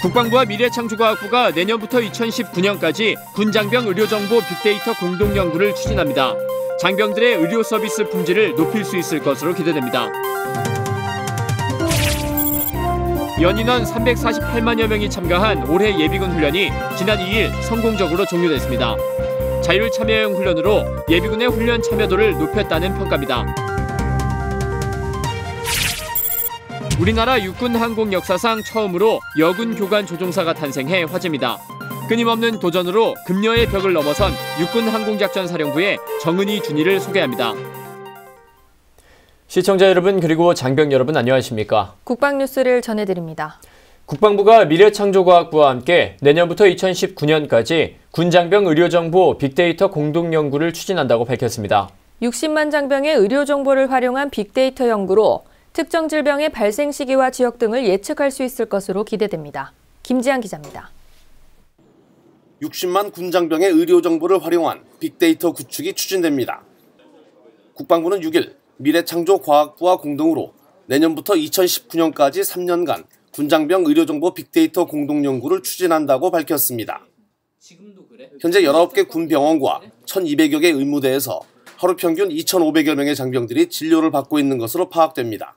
국방부와 미래창조과학부가 내년부터 2019년까지 군장병 의료정보 빅데이터 공동연구를 추진합니다. 장병들의 의료 서비스 품질을 높일 수 있을 것으로 기대됩니다. 연인원 348만여 명이 참가한 올해 예비군 훈련이 지난 2일 성공적으로 종료됐습니다. 자율 참여형 훈련으로 예비군의 훈련 참여도를 높였다는 평가입니다. 우리나라 육군 항공 역사상 처음으로 여군 교관 조종사가 탄생해 화제입니다. 끊임없는 도전으로 급료의 벽을 넘어선 육군 항공작전사령부의 정은희 준이를 소개합니다. 시청자 여러분 그리고 장병 여러분 안녕하십니까? 국방뉴스를 전해드립니다. 국방부가 미래창조과학부와 함께 내년부터 2019년까지 군장병 의료정보 빅데이터 공동연구를 추진한다고 밝혔습니다. 60만 장병의 의료정보를 활용한 빅데이터 연구로 특정 질병의 발생 시기와 지역 등을 예측할 수 있을 것으로 기대됩니다. 김지한 기자입니다. 60만 군장병의 의료 정보를 활용한 빅데이터 구축이 추진됩니다. 국방부는 6일 미래창조과학부와 공동으로 내년부터 2019년까지 3년간 군장병 의료정보 빅데이터 공동연구를 추진한다고 밝혔습니다. 현재 19개 군병원과 1,200여 개 의무대에서 하루 평균 2,500여 명의 장병들이 진료를 받고 있는 것으로 파악됩니다.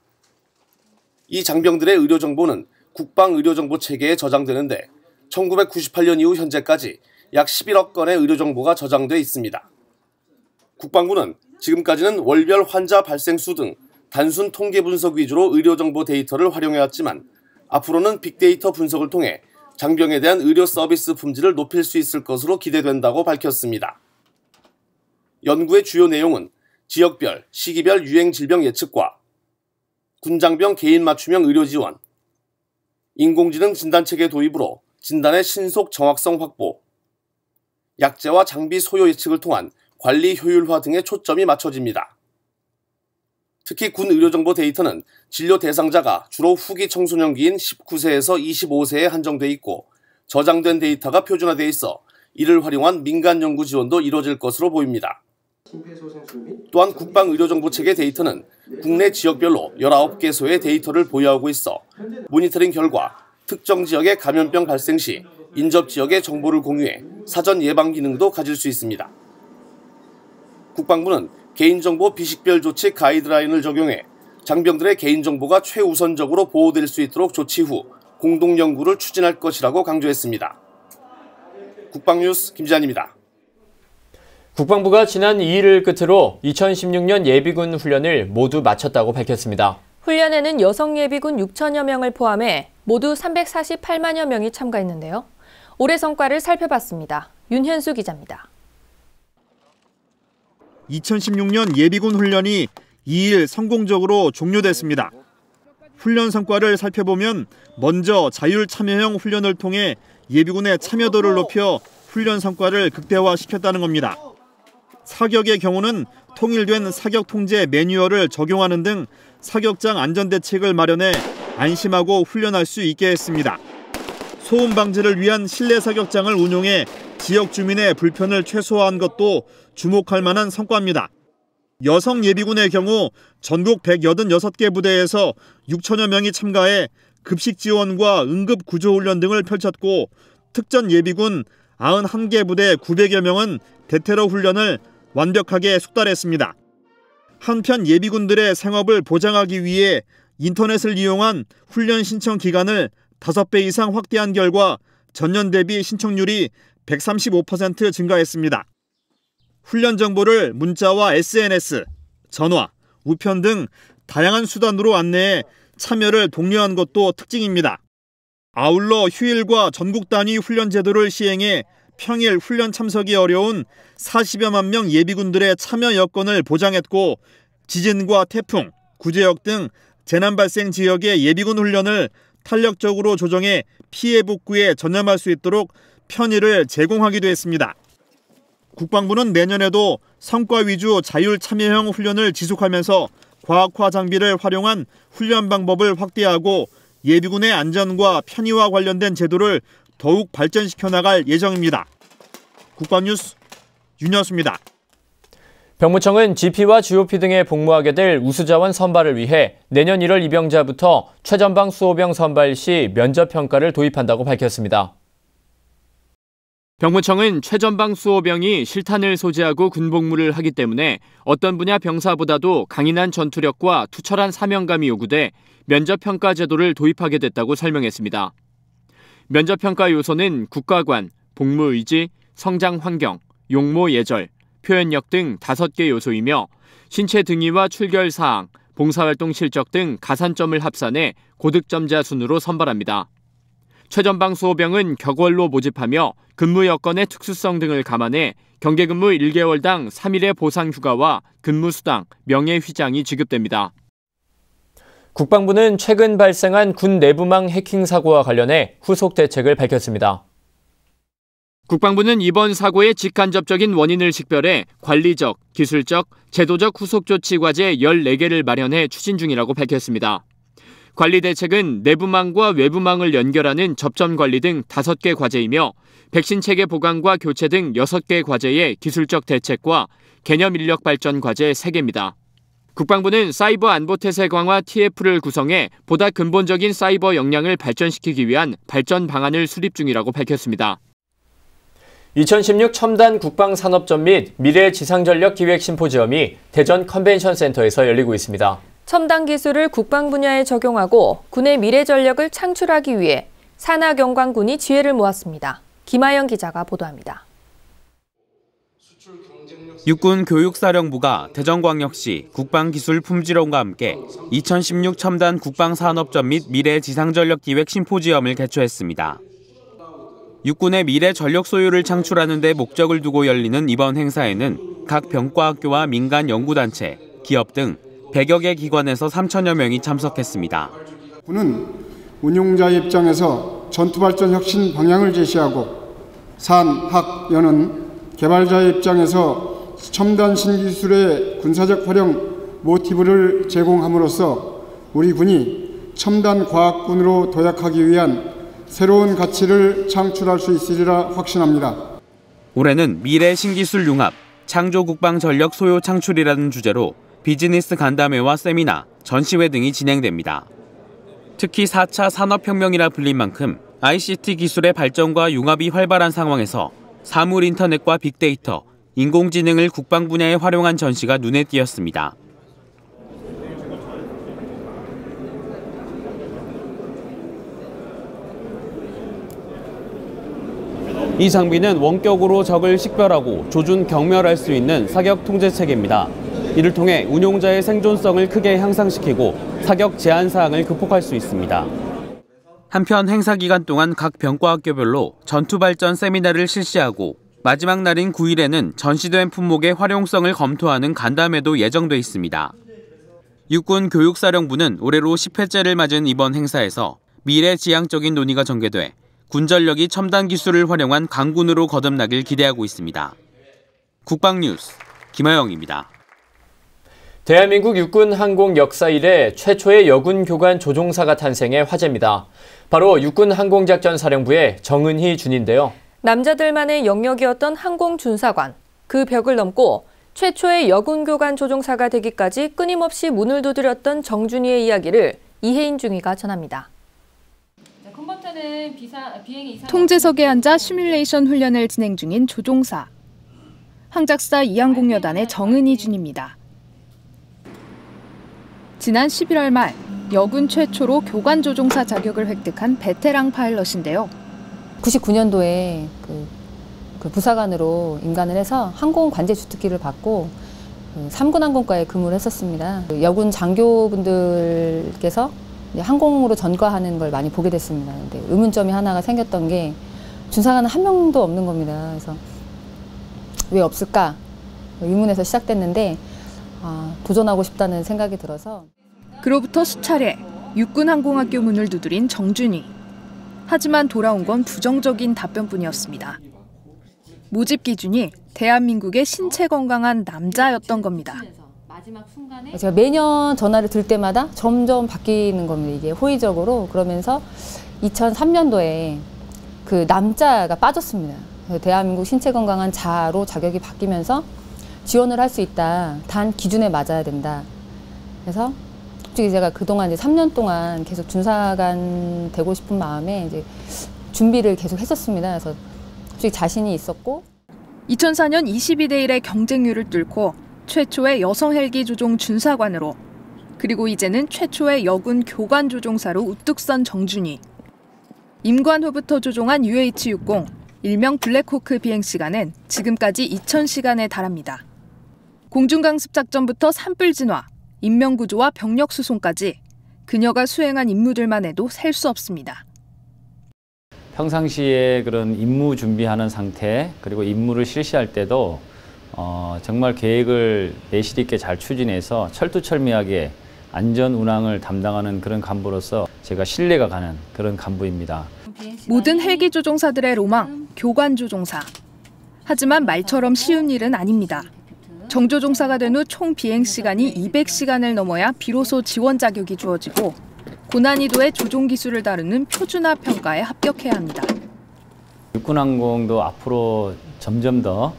이 장병들의 의료정보는 국방의료정보 체계에 저장되는데 1998년 이후 현재까지 약 11억 건의 의료정보가 저장돼 있습니다. 국방부는 지금까지는 월별 환자 발생 수 등 단순 통계 분석 위주로 의료정보 데이터를 활용해왔지만 앞으로는 빅데이터 분석을 통해 장병에 대한 의료 서비스 품질을 높일 수 있을 것으로 기대된다고 밝혔습니다. 연구의 주요 내용은 지역별, 시기별 유행 질병 예측과 군장병 개인 맞춤형 의료 지원, 인공지능 진단체계 도입으로 진단의 신속 정확성 확보, 약제와 장비 소요 예측을 통한 관리 효율화 등에 초점이 맞춰집니다. 특히 군 의료정보 데이터는 진료 대상자가 주로 후기 청소년기인 19세에서 25세에 한정돼 있고 저장된 데이터가 표준화돼 있어 이를 활용한 민간 연구 지원도 이뤄질 것으로 보입니다. 또한 국방의료정보체계 데이터는 국내 지역별로 19개소의 데이터를 보유하고 있어 모니터링 결과 특정 지역의 감염병 발생 시 인접 지역의 정보를 공유해 사전 예방 기능도 가질 수 있습니다. 국방부는 개인정보 비식별 조치 가이드라인을 적용해 장병들의 개인정보가 최우선적으로 보호될 수 있도록 조치 후 공동연구를 추진할 것이라고 강조했습니다. 국방뉴스 김지한입니다. 국방부가 지난 2일을 끝으로 2016년 예비군 훈련을 모두 마쳤다고 밝혔습니다. 훈련에는 여성 예비군 6천여 명을 포함해 모두 348만여 명이 참가했는데요. 올해 성과를 살펴봤습니다. 윤현수 기자입니다. 2016년 예비군 훈련이 2일 성공적으로 종료됐습니다. 훈련 성과를 살펴보면 먼저 자율 참여형 훈련을 통해 예비군의 참여도를 높여 훈련 성과를 극대화시켰다는 겁니다. 사격의 경우는 통일된 사격 통제 매뉴얼을 적용하는 등 사격장 안전대책을 마련해 안심하고 훈련할 수 있게 했습니다. 소음 방지를 위한 실내 사격장을 운용해 지역 주민의 불편을 최소화한 것도 주목할 만한 성과입니다. 여성 예비군의 경우 전국 186개 부대에서 6천여 명이 참가해 급식 지원과 응급 구조 훈련 등을 펼쳤고 특전 예비군 91개 부대 900여 명은 대테러 훈련을 완벽하게 숙달했습니다. 한편 예비군들의 생업을 보장하기 위해 인터넷을 이용한 훈련 신청 기간을 5배 이상 확대한 결과 전년 대비 신청률이 135% 증가했습니다. 훈련 정보를 문자와 SNS, 전화, 우편 등 다양한 수단으로 안내해 참여를 독려한 것도 특징입니다. 아울러 휴일과 전국 단위 훈련 제도를 시행해 평일 훈련 참석이 어려운 40여만 명 예비군들의 참여 여건을 보장했고 지진과 태풍, 구제역 등 재난 발생 지역의 예비군 훈련을 탄력적으로 조정해 피해 복구에 전념할 수 있도록 편의를 제공하기도 했습니다. 국방부는 내년에도 성과 위주 자율 참여형 훈련을 지속하면서 과학화 장비를 활용한 훈련 방법을 확대하고 예비군의 안전과 편의와 관련된 제도를 더욱 발전시켜 나갈 예정입니다. 국방뉴스 윤여수입니다. 병무청은 GP와 GOP 등에 복무하게 될 우수자원 선발을 위해 내년 1월 입영자부터 최전방 수호병 선발 시 면접평가를 도입한다고 밝혔습니다. 병무청은 최전방 수호병이 실탄을 소지하고 군복무를 하기 때문에 어떤 분야 병사보다도 강인한 전투력과 투철한 사명감이 요구돼 면접평가 제도를 도입하게 됐다고 설명했습니다. 면접평가 요소는 국가관, 복무의지, 성장 환경, 용모 예절, 표현력 등 5개 요소이며 신체 등위와 출결 사항, 봉사활동 실적 등 가산점을 합산해 고득점자 순으로 선발합니다. 최전방 수호병은 격월로 모집하며 근무 여건의 특수성 등을 감안해 경계근무 1개월당 3일의 보상휴가와 근무수당, 명예휘장이 지급됩니다. 국방부는 최근 발생한 군 내부망 해킹 사고와 관련해 후속 대책을 밝혔습니다. 국방부는 이번 사고의 직간접적인 원인을 식별해 관리적, 기술적, 제도적 후속 조치 과제 14개를 마련해 추진 중이라고 밝혔습니다. 관리 대책은 내부망과 외부망을 연결하는 접점 관리 등 5개 과제이며 백신 체계 보강과 교체 등 6개 과제의 기술적 대책과 개념 인력 발전 과제 3개입니다. 국방부는 사이버 안보 태세 강화 TF를 구성해 보다 근본적인 사이버 역량을 발전시키기 위한 발전 방안을 수립 중이라고 밝혔습니다. 2016 첨단 국방산업전 및 미래 지상전력 기획 심포지엄이 대전 컨벤션센터에서 열리고 있습니다. 첨단 기술을 국방 분야에 적용하고 군의 미래 전력을 창출하기 위해 산하경관군이 지혜를 모았습니다. 김하영 기자가 보도합니다. 육군교육사령부가 대전광역시 국방기술품질원과 함께 2016 첨단 국방산업전 및 미래 지상전력 기획 심포지엄을 개최했습니다. 육군의 미래 전력 소유를 창출하는 데 목적을 두고 열리는 이번 행사에는 각 병과학교와 민간 연구단체, 기업 등 100여 개 기관에서 3천여 명이 참석했습니다. 군은 운용자의 입장에서 전투발전 혁신 방향을 제시하고 산학연은 개발자의 입장에서 첨단 신기술의 군사적 활용 모티브를 제공함으로써 우리 군이 첨단 과학군으로 도약하기 위한 새로운 가치를 창출할 수 있으리라 확신합니다. 올해는 미래 신기술 융합, 창조 국방 전력 소요 창출이라는 주제로 비즈니스 간담회와 세미나, 전시회 등이 진행됩니다. 특히 4차 산업혁명이라 불린 만큼 ICT 기술의 발전과 융합이 활발한 상황에서 사물 인터넷과 빅데이터, 인공지능을 국방 분야에 활용한 전시가 눈에 띄었습니다. 이 장비는 원격으로 적을 식별하고 조준 경멸할 수 있는 사격 통제 체계입니다. 이를 통해 운용자의 생존성을 크게 향상시키고 사격 제한 사항을 극복할 수 있습니다. 한편 행사 기간 동안 각 병과학교별로 전투 발전 세미나를 실시하고 마지막 날인 9일에는 전시된 품목의 활용성을 검토하는 간담회도 예정돼 있습니다. 육군 교육사령부는 올해로 10회째를 맞은 이번 행사에서 미래 지향적인 논의가 전개돼 군전력이 첨단 기술을 활용한 강군으로 거듭나길 기대하고 있습니다. 국방뉴스 김하영입니다. 대한민국 육군 항공 역사 이래 최초의 여군 교관 조종사가 탄생해 화제입니다. 바로 육군 항공작전 사령부의 정은희 준인데요. 남자들만의 영역이었던 항공준사관, 그 벽을 넘고 최초의 여군 교관 조종사가 되기까지 끊임없이 문을 두드렸던 정준희의 이야기를 이혜인 중위가 전합니다. 통제석에 앉아 시뮬레이션 훈련을 진행 중인 조종사. 항작사 2항공여단의 정은희 준입니다. 지난 11월 말 여군 최초로 교관 조종사 자격을 획득한 베테랑 파일럿인데요. 99년도에 그 부사관으로 임관을 해서 항공 관제 주특기를 받고 3군 항공과에 근무를 했었습니다. 여군 장교분들께서 항공으로 전과하는 걸 많이 보게 됐습니다. 근데 의문점이 하나가 생겼던 게 준사관은 한 명도 없는 겁니다. 그래서 왜 없을까 의문에서 시작됐는데 도전하고 싶다는 생각이 들어서. 그로부터 수차례 육군항공학교 문을 두드린 정준희. 하지만 돌아온 건 부정적인 답변뿐이었습니다. 모집 기준이 대한민국의 신체 건강한 남자였던 겁니다. 제가 매년 전화를 들 때마다 점점 바뀌는 겁니다. 이게 호의적으로. 그러면서 2003년도에 그 남자가 빠졌습니다. 대한민국 신체 건강한 자로 자격이 바뀌면서 지원을 할 수 있다. 단 기준에 맞아야 된다. 그래서 솔직히 제가 그동안 이제 3년 동안 계속 준사관 되고 싶은 마음에 이제 준비를 계속 했었습니다. 그래서 솔직히 자신이 있었고. 2004년 22대 1의 경쟁률을 뚫고 최초의 여성 헬기 조종 준사관으로, 그리고 이제는 최초의 여군 교관 조종사로 우뚝 선 정준이. 임관 후부터 조종한 UH-60, 일명 블랙호크 비행시간은 지금까지 2000시간에 달합니다. 공중강습작전부터 산불 진화, 인명구조와 병력 수송까지 그녀가 수행한 임무들만 해도 셀 수 없습니다. 평상시에 그런 임무 준비하는 상태, 그리고 임무를 실시할 때도 정말 계획을 내실 있게 잘 추진해서 철두철미하게 안전 운항을 담당하는 그런 간부로서 제가 신뢰가 가는 그런 간부입니다. 모든 헬기 조종사들의 로망, 교관 조종사. 하지만 말처럼 쉬운 일은 아닙니다. 정조종사가 된 후 총 비행 시간이 200시간을 넘어야 비로소 지원 자격이 주어지고, 고난이도의 조종 기술을 다루는 표준화 평가에 합격해야 합니다. 육군항공도 앞으로 점점 더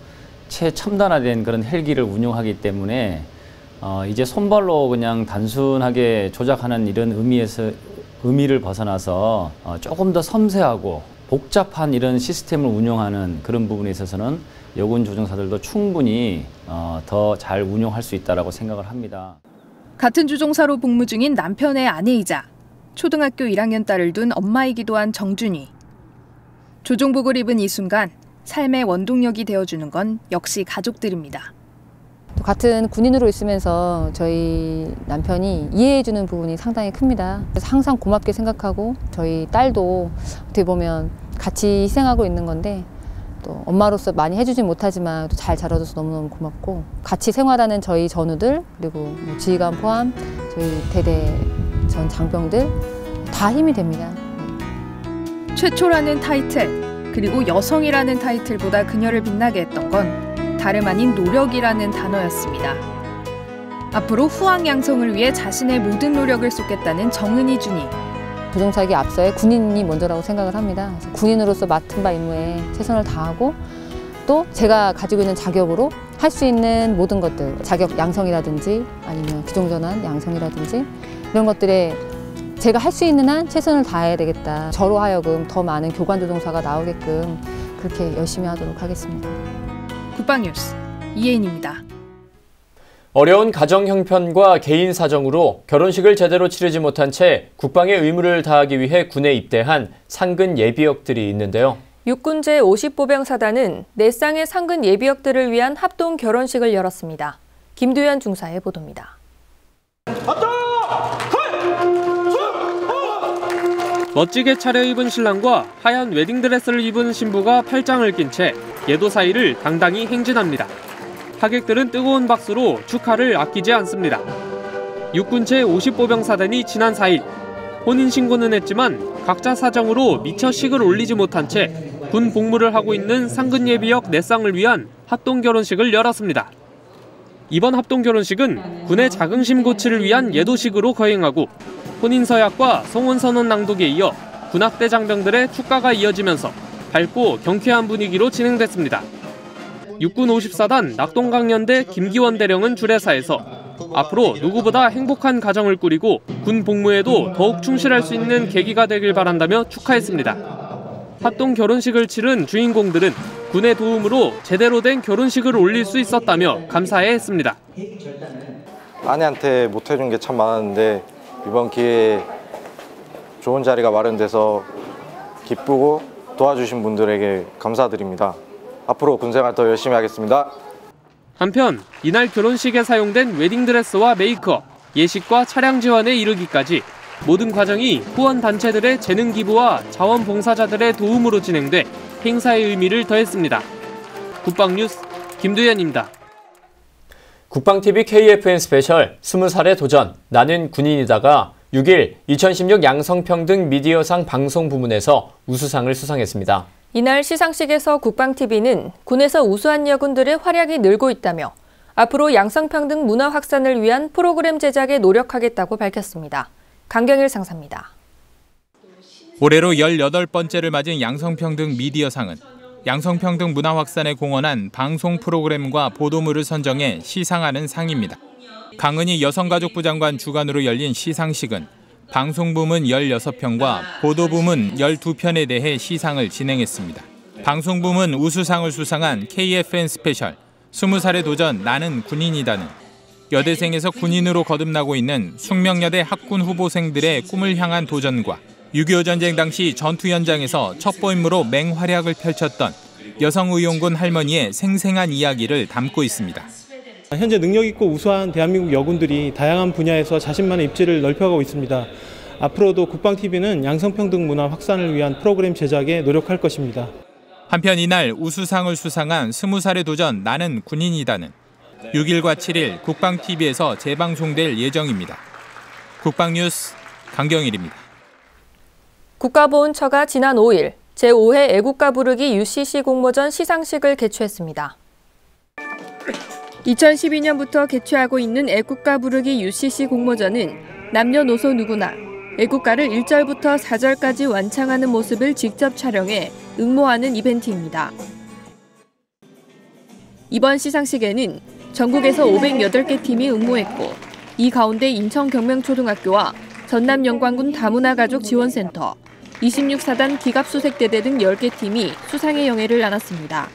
최첨단화된 그런 헬기를 운용하기 때문에 이제 손발로 그냥 단순하게 조작하는 이런 의미를 벗어나서 조금 더 섬세하고 복잡한 이런 시스템을 운영하는 그런 부분에 있어서는 여군 조종사들도 충분히 더 잘 운용할 수 있다고 생각을 합니다. 같은 조종사로 복무 중인 남편의 아내이자 초등학교 1학년 딸을 둔 엄마이기도 한 정준이. 조종복을 입은 이 순간 삶의 원동력이 되어주는 건 역시 가족들입니다. 같은 군인으로 있으면서 저희 남편이 이해해주는 부분이 상당히 큽니다. 그래서 항상 고맙게 생각하고, 저희 딸도 어떻게 보면 같이 희생하고 있는 건데 또 엄마로서 많이 해주진 못하지만 또 잘 자라줘서 너무너무 고맙고, 같이 생활하는 저희 전우들, 그리고 지휘관 포함 저희 대대 전 장병들 다 힘이 됩니다. 최초라는 타이틀, 그리고 여성이라는 타이틀보다 그녀를 빛나게 했던 건 다름 아닌 노력이라는 단어였습니다. 앞으로 후황 양성을 위해 자신의 모든 노력을 쏟겠다는 정은희 준이. 조종사에게 앞서야 군인이 먼저라고 생각을 합니다. 그래서 군인으로서 맡은 바 임무에 최선을 다하고, 또 제가 가지고 있는 자격으로 할 수 있는 모든 것들, 자격 양성이라든지 아니면 기종전환 양성이라든지 이런 것들에 제가 할 수 있는 한 최선을 다해야 되겠다. 저로 하여금 더 많은 교관 조종사가 나오게끔 그렇게 열심히 하도록 하겠습니다. 국방뉴스 이혜인입니다. 어려운 가정 형편과 개인 사정으로 결혼식을 제대로 치르지 못한 채 국방의 의무를 다하기 위해 군에 입대한 상근 예비역들이 있는데요. 육군제 50보병사단은 4쌍의 상근 예비역들을 위한 합동 결혼식을 열었습니다. 김두현 중사의 보도입니다. 멋지게 차려입은 신랑과 하얀 웨딩드레스를 입은 신부가 팔짱을 낀 채 예도 사이를 당당히 행진합니다. 하객들은 뜨거운 박수로 축하를 아끼지 않습니다. 육군 제50보병사단이 지난 4일 혼인신고는 했지만 각자 사정으로 미처 식을 올리지 못한 채 군 복무를 하고 있는 상근 예비역 4쌍을 위한 합동결혼식을 열었습니다. 이번 합동결혼식은 군의 자긍심 고취를 위한 예도식으로 거행하고, 혼인서약과 성혼선언 낭독에 이어 군악대 장병들의 축가가 이어지면서 밝고 경쾌한 분위기로 진행됐습니다. 육군 54단 낙동강연대 김기원 대령은 주례사에서 앞으로 누구보다 행복한 가정을 꾸리고 군 복무에도 더욱 충실할 수 있는 계기가 되길 바란다며 축하했습니다. 합동 결혼식을 치른 주인공들은 군의 도움으로 제대로 된 결혼식을 올릴 수 있었다며 감사해했습니다. 아내한테 못해준 게 참 많았는데 이번 기회에 좋은 자리가 마련돼서 기쁘고 도와주신 분들에게 감사드립니다. 앞으로 군생활 더 열심히 하겠습니다. 한편 이날 결혼식에 사용된 웨딩드레스와 메이크업, 예식과 차량 지원에 이르기까지 모든 과정이 후원단체들의 재능 기부와 자원봉사자들의 도움으로 진행돼 행사의 의미를 더했습니다. 국방뉴스 김두현입니다. 국방TV KFN 스페셜 20살의 도전, 나는 군인이다가 6일 2016 양성평등 미디어상 방송 부문에서 우수상을 수상했습니다. 이날 시상식에서 국방TV는 군에서 우수한 여군들의 활약이 늘고 있다며 앞으로 양성평등 문화 확산을 위한 프로그램 제작에 노력하겠다고 밝혔습니다. 강경일 상사입니다. 올해로 18번째를 맞은 양성평등 미디어상은 양성평등 문화 확산에 공헌한 방송 프로그램과 보도물을 선정해 시상하는 상입니다. 강은희 여성가족부 장관 주관으로 열린 시상식은 방송부문 16편과 보도부문 12편에 대해 시상을 진행했습니다. 방송부문 우수상을 수상한 KFN 스페셜 20살의 도전 나는 군인이다는 여대생에서 군인으로 거듭나고 있는 숙명여대 학군 후보생들의 꿈을 향한 도전과 6.25 전쟁 당시 전투 현장에서 첩보임무로 맹활약을 펼쳤던 여성의용군 할머니의 생생한 이야기를 담고 있습니다. 현재 능력 있고 우수한 대한민국 여군들이 다양한 분야에서 자신만의 입지를 넓혀가고 있습니다. 앞으로도 국방TV는 양성평등 문화 확산을 위한 프로그램 제작에 노력할 것입니다. 한편 이날 우수상을 수상한 20살의 도전 나는 군인이다는 6일과 7일 국방TV에서 재방송될 예정입니다. 국방뉴스 강경일입니다. 국가보훈처가 지난 5일 제5회 애국가 부르기 UCC 공모전 시상식을 개최했습니다. 2012년부터 개최하고 있는 애국가 부르기 UCC 공모전은 남녀노소 누구나 애국가를 1절부터 4절까지 완창하는 모습을 직접 촬영해 응모하는 이벤트입니다. 이번 시상식에는 전국에서 508개 팀이 응모했고 이 가운데 인천경명초등학교와 전남영광군 다문화가족지원센터, 26사단 기갑수색대대 등 10개 팀이 수상의 영예를 나눴습니다.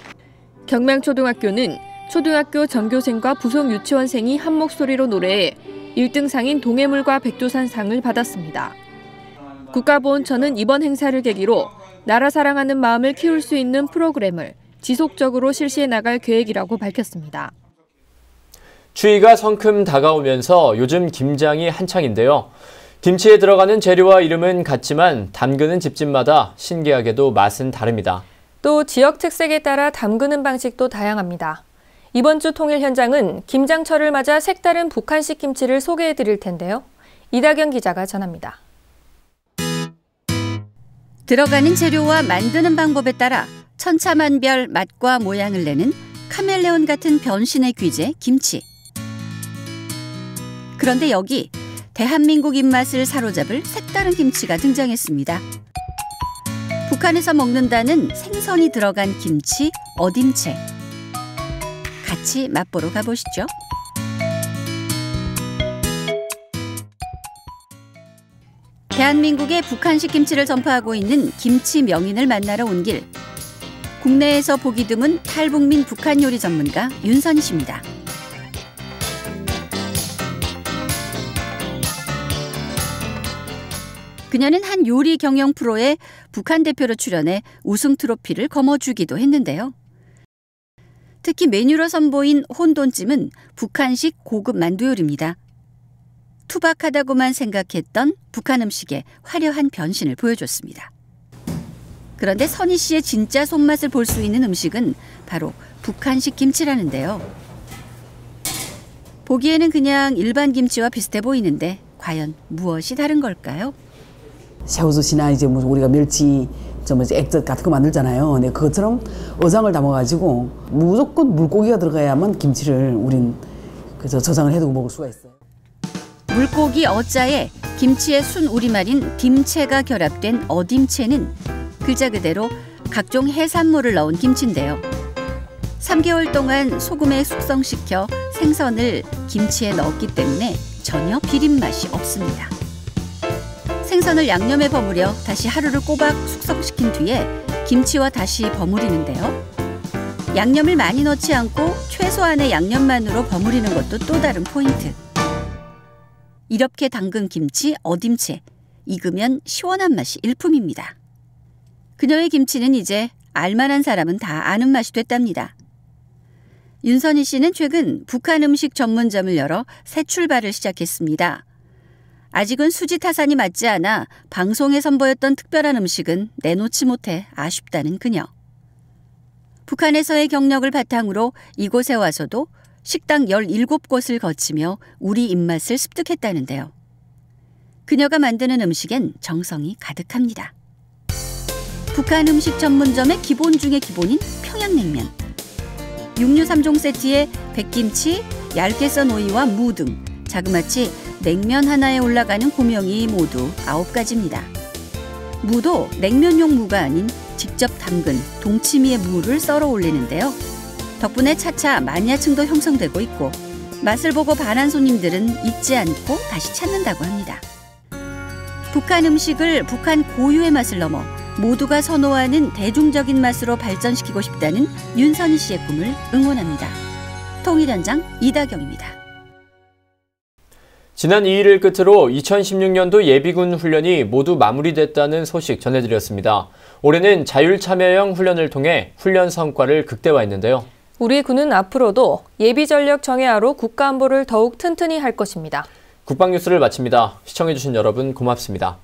경명초등학교는 초등학교 전교생과 부속 유치원생이 한 목소리로 노래해 1등상인 동해물과 백두산상을 받았습니다. 국가보훈처는 이번 행사를 계기로 나라 사랑하는 마음을 키울 수 있는 프로그램을 지속적으로 실시해 나갈 계획이라고 밝혔습니다. 추위가 성큼 다가오면서 요즘 김장이 한창인데요. 김치에 들어가는 재료와 이름은 같지만 담그는 집집마다 신기하게도 맛은 다릅니다. 또 지역 특색에 따라 담그는 방식도 다양합니다. 이번 주 통일 현장은 김장철을 맞아 색다른 북한식 김치를 소개해 드릴 텐데요. 이다경 기자가 전합니다. 들어가는 재료와 만드는 방법에 따라 천차만별 맛과 모양을 내는 카멜레온 같은 변신의 귀재 김치. 그런데 여기 대한민국 입맛을 사로잡을 색다른 김치가 등장했습니다. 북한에서 먹는다는 생선이 들어간 김치 어딤채. 같이 맛보러 가보시죠. 대한민국의 북한식 김치를 전파하고 있는 김치 명인을 만나러 온 길. 국내에서 보기 드문 탈북민 북한 요리 전문가 윤선희 씨입니다. 그녀는 한 요리 경영 프로에 북한 대표로 출연해 우승 트로피를 거머쥐기도 했는데요. 특히 메뉴로 선보인 혼돈찜은 북한식 고급 만두 요리입니다. 투박하다고만 생각했던 북한 음식의 화려한 변신을 보여줬습니다. 그런데 선희 씨의 진짜 손맛을 볼 수 있는 음식은 바로 북한식 김치라는데요. 보기에는 그냥 일반 김치와 비슷해 보이는데 과연 무엇이 다른 걸까요? 새우젓이나 이제 우리가 멸치, 액젓 같은 거 만들잖아요. 근데 그것처럼 어장을 담아가지고 무조건 물고기가 들어가야만 김치를 우린 저장을 해두고 먹을 수가 있어요. 물고기 어자에 김치의 순 우리말인 딤채가 결합된 어딤채는 글자 그대로 각종 해산물을 넣은 김치인데요. 3개월 동안 소금에 숙성시켜 생선을 김치에 넣었기 때문에 전혀 비린맛이 없습니다. 생선을 양념에 버무려 다시 하루를 꼬박 숙성시킨 뒤에 김치와 다시 버무리는데요. 양념을 많이 넣지 않고 최소한의 양념만으로 버무리는 것도 또 다른 포인트. 이렇게 담근 김치 어딤채, 익으면 시원한 맛이 일품입니다. 그녀의 김치는 이제 알만한 사람은 다 아는 맛이 됐답니다. 윤선희 씨는 최근 북한 음식 전문점을 열어 새 출발을 시작했습니다. 아직은 수지 타산이 맞지 않아 방송에 선보였던 특별한 음식은 내놓지 못해 아쉽다는 그녀. 북한에서의 경력을 바탕으로 이곳에 와서도 식당 17곳을 거치며 우리 입맛을 습득했다는데요. 그녀가 만드는 음식엔 정성이 가득합니다. 북한 음식 전문점의 기본 중의 기본인 평양냉면. 육류 3종 세트에 백김치, 얇게 썬 오이와 무 등 자그마치 냉면 하나에 올라가는 고명이 모두 9가지입니다. 무도 냉면용 무가 아닌 직접 담근 동치미의 무를 썰어 올리는데요. 덕분에 차차 마니아층도 형성되고 있고 맛을 보고 반한 손님들은 잊지 않고 다시 찾는다고 합니다. 북한 음식을 북한 고유의 맛을 넘어 모두가 선호하는 대중적인 맛으로 발전시키고 싶다는 윤선희 씨의 꿈을 응원합니다. 통일현장 이다경입니다. 지난 2일을 끝으로 2016년도 예비군 훈련이 모두 마무리됐다는 소식 전해드렸습니다. 올해는 자율참여형 훈련을 통해 훈련 성과를 극대화했는데요. 우리 군은 앞으로도 예비전력 정예하로 국가안보를 더욱 튼튼히 할 것입니다. 국방뉴스를 마칩니다. 시청해주신 여러분 고맙습니다.